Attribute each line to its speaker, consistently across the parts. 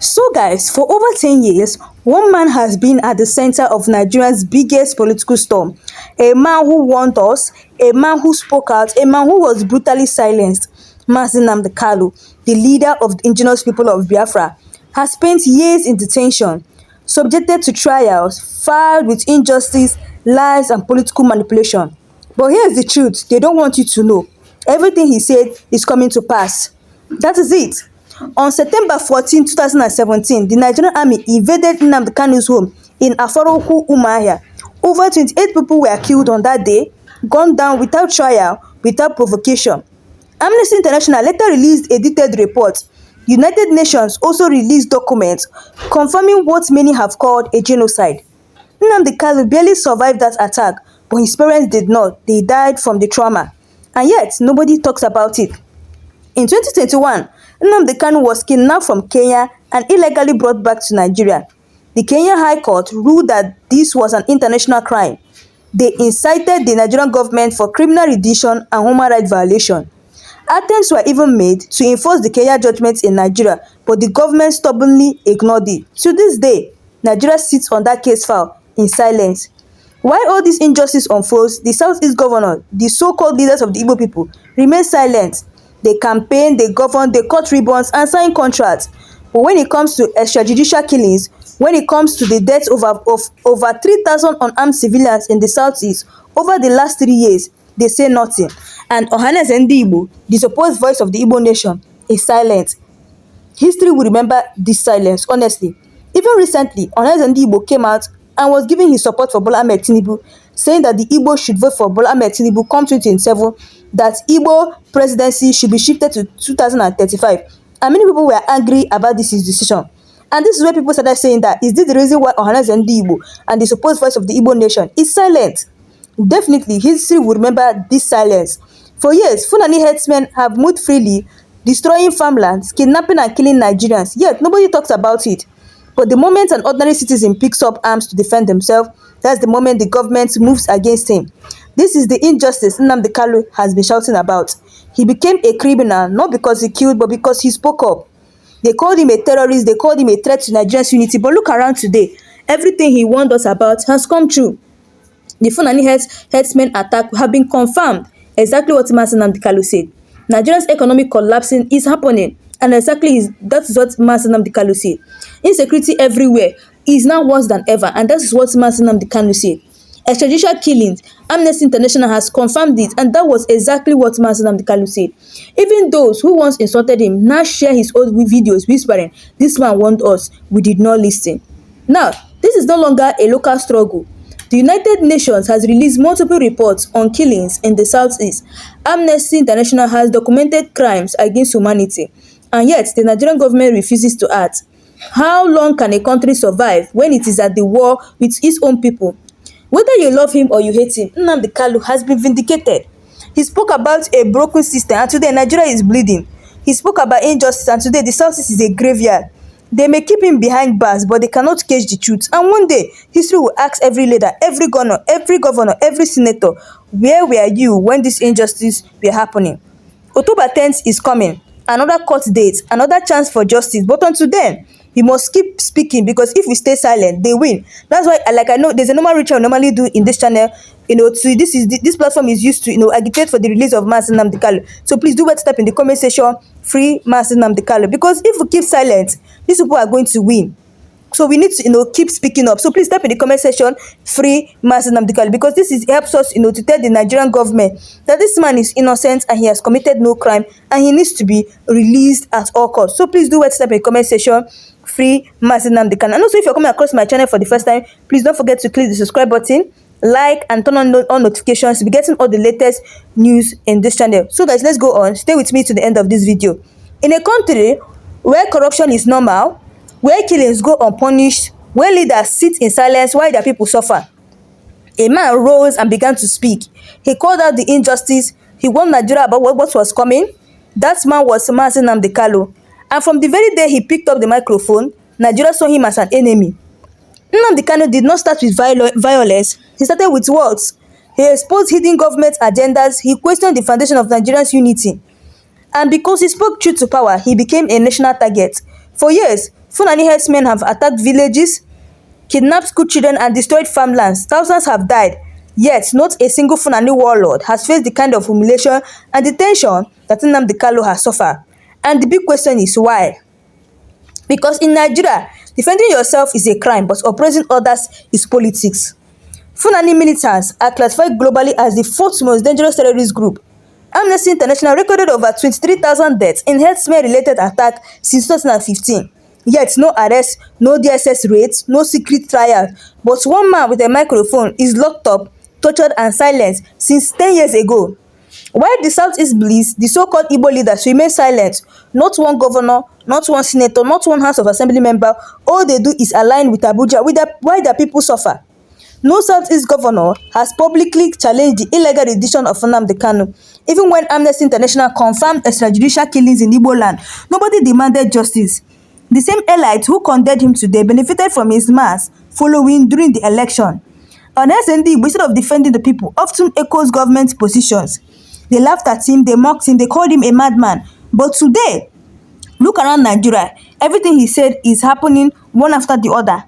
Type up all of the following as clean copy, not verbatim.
Speaker 1: So guys, for over 10 years, one man has been at the center of Nigeria's biggest political storm. A man who warned us, a man who spoke out, a man who was brutally silenced. Mazi Nnamdi Kanu, the leader of the indigenous people of Biafra, has spent years in detention, subjected to trials, filed with injustice, lies and political manipulation. But here's the truth, they don't want you to know. Everything he said is coming to pass. That is it. On September 14, 2017, the Nigerian army invaded Nnamdi Kanu's home in Aforoku, Umuahia. Over 28 people were killed on that day, gunned down without trial, without provocation. Amnesty International later released a detailed report. United Nations also released documents confirming what many have called a genocide. Nnamdi Kanu barely survived that attack, but his parents did not. They died from the trauma. And yet, nobody talks about it. In 2021, Nnamdi Kanu was kidnapped from Kenya and illegally brought back to Nigeria. The Kenya High Court ruled that this was an international crime. They incited the Nigerian government for criminal sedition and human rights violation. Attempts were even made to enforce the Kenya judgment in Nigeria, but the government stubbornly ignored it. To this day, Nigeria sits on that case file in silence. While all this injustice unfolds, the Southeast governor, the so-called leaders of the Igbo people, remain silent. They campaign, they govern, they cut ribbons and sign contracts. But when it comes to extrajudicial killings, when it comes to the deaths of over 3,000 unarmed civilians in the Southeast over the last 3 years, they say nothing. And Ohanaeze Ndigbo, the supposed voice of the Igbo nation, is silent. History will remember this silence, honestly. Even recently, Ohanaeze Ndigbo came out and was giving his support for Bola Ahmed Tinubu, saying that the Igbo should vote for Bola Ahmed Tinubu come 2027, that Igbo presidency should be shifted to 2035. And many people were angry about this decision. And this is where people started saying that, is this the reason why Ohanaeze Ndigbo and the supposed voice of the Igbo nation is silent? Definitely, history will remember this silence. For years, Fulani herdsmen have moved freely, destroying farmlands, kidnapping and killing Nigerians, yet nobody talks about it. But the moment an ordinary citizen picks up arms to defend themselves, that's the moment the government moves against him. This is the injustice Nnamdi Kanu has been shouting about. He became a criminal not because he killed, but because he spoke up. They called him a terrorist, they called him a threat to Nigeria's unity, but look around today. Everything he warned us about has come true. The Fulani herdsmen attack have been confirmed. Exactly what Mazi Nnamdi Kanu said. Nigeria's economic collapsing is happening. And exactly that is what Mazi Nnamdi Kanu said. Insecurity everywhere is now worse than ever, and that is what Mazi Nnamdi Kanu said. Extrajudicial killings, Amnesty International has confirmed it, and that was exactly what Mazi Nnamdi Kanu said. Even those who once insulted him now share his old videos whispering, "This man warned us, we did not listen." Now, this is no longer a local struggle. The United Nations has released multiple reports on killings in the Southeast. Amnesty International has documented crimes against humanity. And yet, the Nigerian government refuses to act. How long can a country survive when it is at the war with its own people? Whether you love him or you hate him, Nnamdi Kanu has been vindicated. He spoke about a broken system, and today Nigeria is bleeding. He spoke about injustice, and today the Southeast is a graveyard. They may keep him behind bars, but they cannot cage the truth. And one day, history will ask every leader, every governor, every senator, where were you when this injustice were happening? October 10th is coming. Another court date, another chance for justice. But until then, we must keep speaking, because if we stay silent, they win. That's why, like I know, there's a normal ritual I normally do in this channel. This platform is used to agitate for the release of Mazi Nnamdi Kanu. So please do what's up in the comment section, free Mazi Nnamdi Kanu, because if we keep silent, these people are going to win. So we need to keep speaking up. So please type in the comment section, free Mazi Nnamdi Kanu, because this helps us to tell the Nigerian government that this man is innocent and he has committed no crime and he needs to be released at all costs. So please do what's up in the comment section, free Mazi Nnamdi Kanu. And also, if you're coming across my channel for the first time, please don't forget to click the subscribe button, like and turn on all notifications to be getting all the latest news in this channel. So guys, let's go on. Stay with me to the end of this video. In a country where corruption is normal, where killings go unpunished, where leaders sit in silence while their people suffer, a man rose and began to speak. He called out the injustice. He warned Nigeria about what was coming. That man was Mazi Nnamdi Kanu. And from the very day he picked up the microphone, Nigeria saw him as an enemy. Nnamdi Kanu did not start with violence. He started with words. He exposed hidden government agendas. He questioned the foundation of Nigeria's unity. And because he spoke truth to power, he became a national target. For years, Fulani herdsmen have attacked villages, kidnapped school children and destroyed farmlands. Thousands have died. Yet, not a single Fulani warlord has faced the kind of humiliation and detention that Nnamdi Kanu has suffered. And the big question is why? Because in Nigeria, defending yourself is a crime, but oppressing others is politics. Fulani militants are classified globally as the fourth most dangerous terrorist group. Amnesty International recorded over 23,000 deaths in herdsmen-related attacks since 2015. Yet no arrests, no DSS raids, no secret trials. But one man with a microphone is locked up, tortured and silenced since 10 years ago. While the Southeast believes the so-called Igbo leaders remain silent, not one governor, not one senator, not one House of Assembly member, all they do is align with Abuja why the people suffer. No Southeast governor has publicly challenged the illegal rendition of Nnamdi Kanu. Even when Amnesty International confirmed extrajudicial killings in Igbo land, nobody demanded justice. The same elite who condemned him today benefited from his mass following during the election. On SND, instead of defending the people, often echoes government positions. They laughed at him, they mocked him, they called him a madman. But today, look around Nigeria. Everything he said is happening one after the other.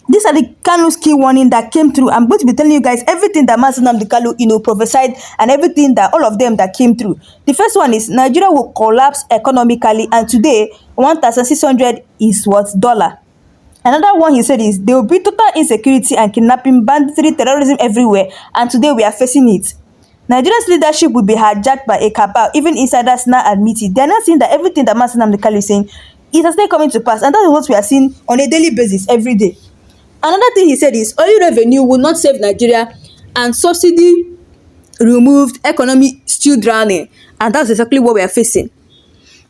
Speaker 1: These are the Kanu's key warning that came through. I'm going to be telling you guys everything that Mazi Nnamdi Kanu, prophesied, and everything that all of them that came through. The first one is Nigeria will collapse economically, and today 1,600 is what dollar. Another one he said is there will be total insecurity and kidnapping, banditry, terrorism everywhere, and today we are facing it. Nigeria's leadership will be hijacked by a cabal. Even insiders now admit it. They are not seeing that everything that Mazi Nnamdi Kanu is saying is still coming to pass, and that is what we are seeing on a daily basis every day. Another thing he said is oil revenue will not save Nigeria, and subsidy removed, economy still drowning, and that's exactly what we are facing.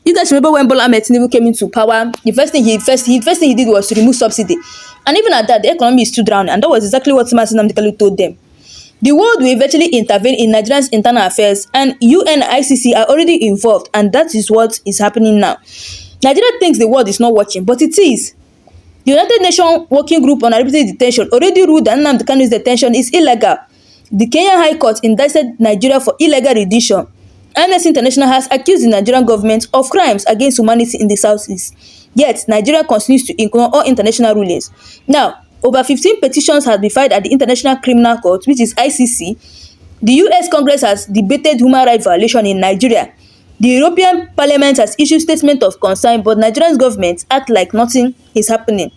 Speaker 1: You guys remember when Bola Ahmed Tinubu came into power? The first thing he did was to remove subsidy, and even at that, the economy is still drowning, and that was exactly what Mazi Nnamdi Kanu told them. The world will eventually intervene in Nigeria's internal affairs, and UN and ICC are already involved, and that is what is happening now. Nigeria thinks the world is not watching, but it is. The United Nations Working Group on Arbitrary Detention already ruled that Nnamdi Kanu's detention is illegal. The Kenyan High Court indicted Nigeria for illegal rendition. Amnesty International has accused the Nigerian government of crimes against humanity in the Southeast. Yet, Nigeria continues to ignore all international rulings. Now, over 15 petitions have been filed at the International Criminal Court, which is ICC. The US Congress has debated human rights violation in Nigeria. The European Parliament has issued statement of concern, but Nigerian government act like nothing is happening.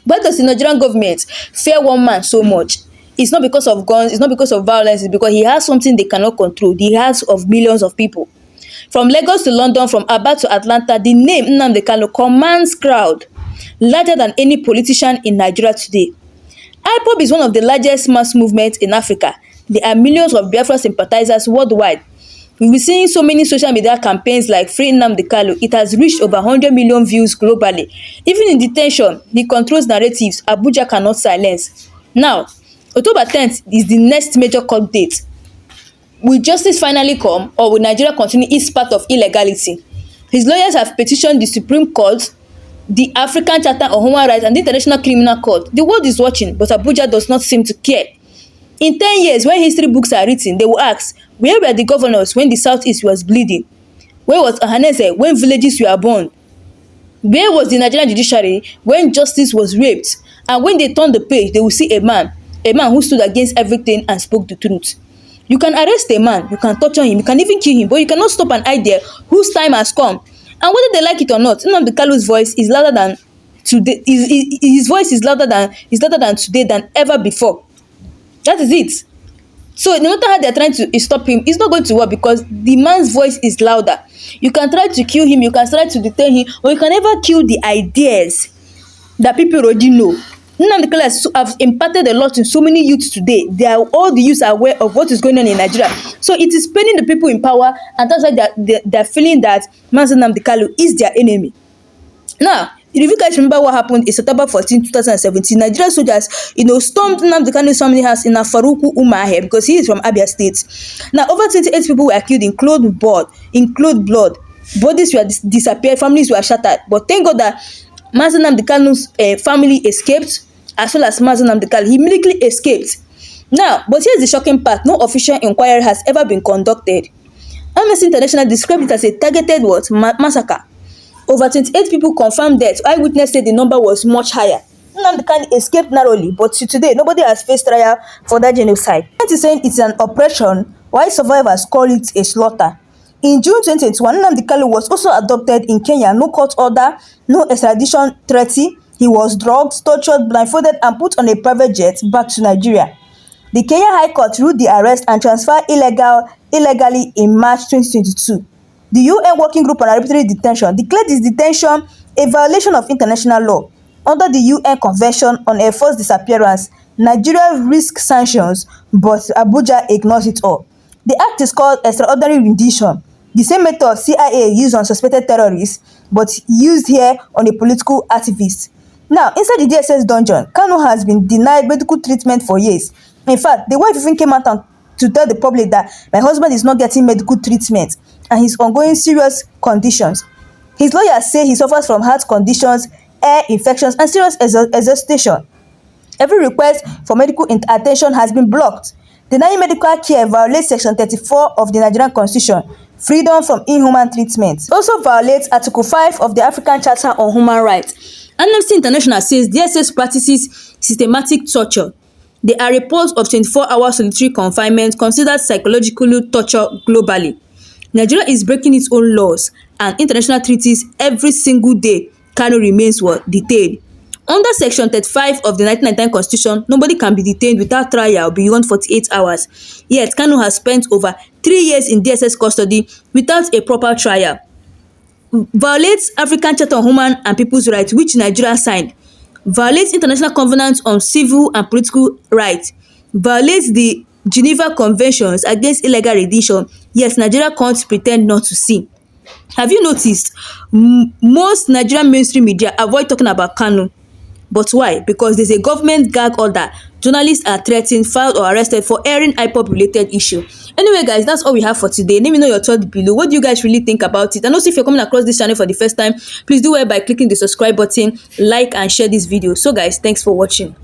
Speaker 1: Why does the Nigerian government fear one man so much? It's not because of guns, it's not because of violence, it's because he has something they cannot control, the hearts of millions of people. From Lagos to London, from Aba to Atlanta, the name Nnamdi Kanu commands crowd larger than any politician in Nigeria today. IPOB is one of the largest mass movements in Africa. There are millions of Biafra sympathizers worldwide. We've been seeing so many social media campaigns like Free Nnamdi Kanu. It has reached over 100 million views globally. Even in detention, he controls narratives Abuja cannot silence. Now, October 10th is the next major court date. Will justice finally come, or will Nigeria continue its path of illegality? His lawyers have petitioned the Supreme Court, the African Charter on Human Rights, and the International Criminal Court. The world is watching, but Abuja does not seem to care. In 10 years, when history books are written, they will ask, where were the governors when the Southeast was bleeding? Where was Ahaneze when villages were burned? Where was the Nigerian judiciary when justice was raped? And when they turn the page, they will see a man who stood against everything and spoke the truth. You can arrest a man, you can torture him, you can even kill him, but you cannot stop an idea whose time has come. And whether they like it or not, Nnamdi Kanu's voice is louder than today. His voice is louder than today than ever before. That is it. So no matter how they're trying to stop him, it's not going to work because the man's voice is louder. You can try to kill him, you can try to detain him, or you can never kill the ideas that people already know. Nnamdi Kanu have impacted a lot in so many youths today. All the youths are aware of what is going on in Nigeria. So it is paining the people in power, and that's why they're feeling that Mazi Nnamdi Kanu is their enemy. Now, if you guys remember what happened in September 14, 2017, Nigerian soldiers, stormed Nnamdi Kanu's family house in Afaruku Umahe because he is from Abia State. Now, over 28 people were killed in cold blood. Bodies were disappeared, families were shattered. But thank God that Mazi Nnamdi Kanu's family escaped, as well as Mazi Nnamdi Kanu. He immediately escaped. Now, but here's the shocking part. No official inquiry has ever been conducted. Amnesty International described it as a targeted massacre. Over 28 people confirmed death. Eyewitness said the number was much higher. Nnamdi Kanu escaped narrowly, but to today, nobody has faced trial for that genocide. It is saying it's an oppression, while survivors call it a slaughter. In June 2021, Nnamdi Kanu was also adopted in Kenya. No court order, no extradition treaty. He was drugged, tortured, blindfolded, and put on a private jet back to Nigeria. The Kenya High Court ruled the arrest and transfer illegally in March 2022. The UN Working Group on Arbitrary Detention declared this detention a violation of international law. Under the UN Convention on Enforced Disappearance, Nigeria risks sanctions, but Abuja ignores it all. The act is called extraordinary rendition, the same method CIA used on suspected terrorists, but used here on a political activist. Now, inside the DSS dungeon, Kanu has been denied medical treatment for years. In fact, the wife even came out to tell the public that my husband is not getting medical treatment and he's undergoing serious conditions. His lawyers say he suffers from heart conditions, air infections, and serious exhaustion. Every request for medical attention has been blocked. Denying medical care violates Section 34 of the Nigerian Constitution, freedom from inhuman treatment. It also violates Article 5 of the African Charter on Human Rights. Amnesty International says DSS practices systematic torture. There are reports of 24-hour solitary confinement considered psychological torture globally. Nigeria is breaking its own laws and international treaties every single day. Kanu remains detained. Under Section 35 of the 1999 Constitution, nobody can be detained without trial beyond 48 hours. Yet, Kanu has spent over 3 years in DSS custody without a proper trial. Violates African Charter on Human and People's Rights, which Nigeria signed. Violates international covenants on civil and political rights. Violates the Geneva Conventions against illegal rendition. Yes, Nigeria can't pretend not to see. Have you noticed? Most Nigerian mainstream media avoid talking about Kanu. But why? Because there's a government gag order. Journalists are threatened, filed, or arrested for airing IPOB-related issue. Anyway, guys, that's all we have for today. Let me know your thoughts below. What do you guys really think about it? And also, if you're coming across this channel for the first time, please do it by clicking the subscribe button, like, and share this video. So, guys, thanks for watching.